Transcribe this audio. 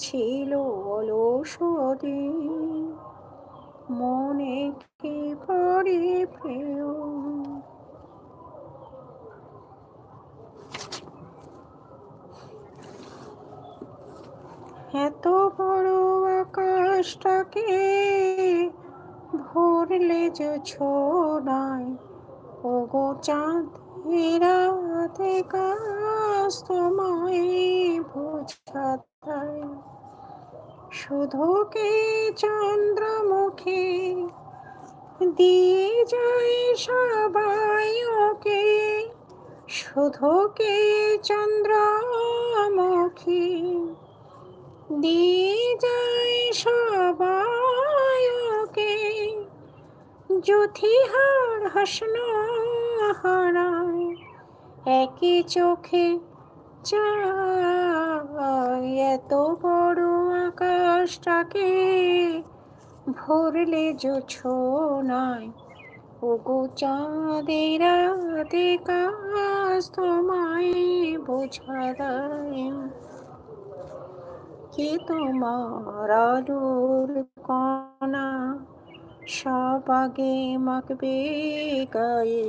ছিল অলস দিন, মনে কি পড়ে প্রিয়। এত বড় আকাশটাকে ভরলে যে ছোড়ায়, ওগো চাঁদ রাতে কাজ তোমায় বোঝাতায়। শুধু কি চন্দ্রমুখী দিয়ে যায় সবাই ওকে, শুধু কি চন্দ্রমুখী দিয়ে যায় সবাই ওকে। যুথিহার হাসন হারায় একই চোখে চায়। এত বড় আকাশটাকে ভরলে জোছনায়, ওগো চাঁদের রাতে কাজ তোমায় বোঝায়। কে তোমার আলোর কণা সব আগে মাখবে গায়ে।